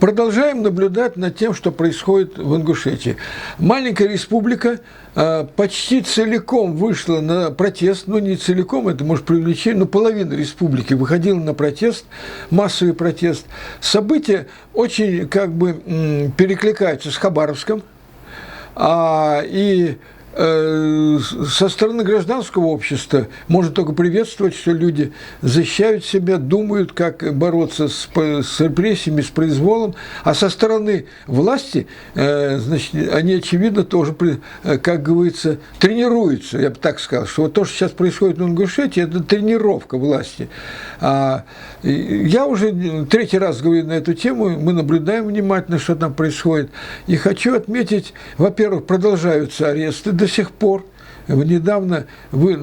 Продолжаем наблюдать над тем, что происходит в Ингушетии. Маленькая республика почти целиком вышла на протест, ну не целиком, это может привлечение, но половина республики выходила на протест, массовый протест. События очень перекликаются с Хабаровском, и со стороны гражданского общества можно только приветствовать, что люди защищают себя, думают, как бороться с репрессиями, с произволом, а со стороны власти, они, очевидно, тоже, как говорится, тренируются, я бы так сказал, что вот то, что сейчас происходит в Ингушетии, это тренировка власти. Я уже третий раз говорю на эту тему, мы наблюдаем внимательно, что там происходит, и хочу отметить, во-первых, продолжаются аресты до сих пор. Недавно вы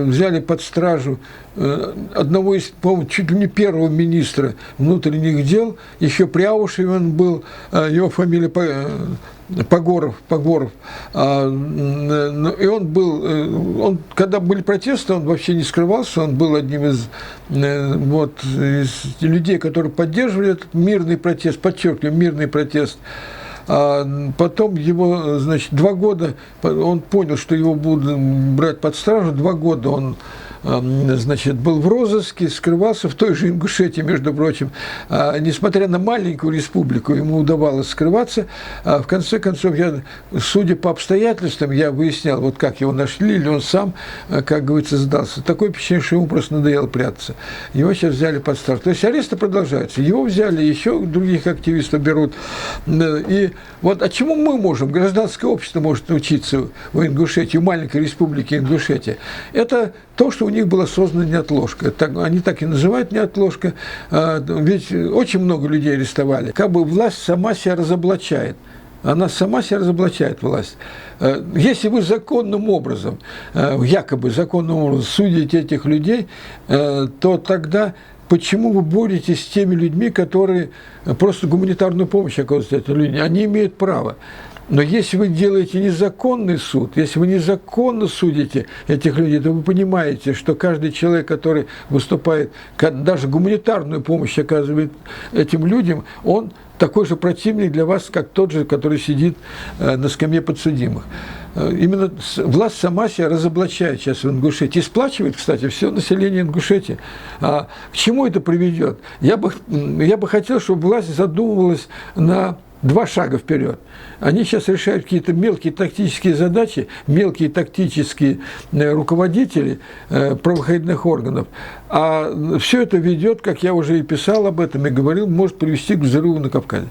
взяли под стражу одного из, по-моему, чуть ли не первого министра внутренних дел, еще при Аушеве он был, его фамилия Погоров. И он был, когда были протесты, он вообще не скрывался, он был одним из людей, которые поддерживали этот мирный протест, подчеркиваю, мирный протест. Потом его, 2 года, он понял, что его будут брать под стражу, 2 года он, был в розыске, скрывался в той же Ингушетии, между прочим. Несмотря на маленькую республику, ему удавалось скрываться. В конце концов, судя по обстоятельствам, я выяснял, вот как его нашли, или он сам, как говорится, сдался. Такое впечатление, что ему просто надоело прятаться. Его сейчас взяли под стражу. То есть аресты продолжаются. Его взяли, еще других активистов берут. И вот а чему мы можем, гражданское общество может научиться в Ингушетии, в маленькой республике Ингушетия? Это то, что у них была создана неотложка. Они так и называют неотложка, ведь очень много людей арестовали. Как бы власть сама себя разоблачает. Она сама себя разоблачает, власть. Если вы законным образом, якобы законным образом судите этих людей, то тогда почему вы боретесь с теми людьми, которые просто гуманитарную помощь оказывают этим людям? Они имеют право. Но если вы делаете незаконный суд, если вы незаконно судите этих людей, то вы понимаете, что каждый человек, который выступает, даже гуманитарную помощь оказывает этим людям, он такой же противник для вас, как тот же, который сидит на скамье подсудимых. Именно власть сама себя разоблачает сейчас в Ингушетии. И сплачивает, кстати, все население Ингушетии. К чему это приведет? Я бы хотел, чтобы власть задумывалась на 2 шага вперед. Они сейчас решают какие-то мелкие тактические задачи, мелкие тактические руководители правоохранительных органов. А все это ведет, как я уже и писал об этом и говорил, может привести к взрыву на Кавказе.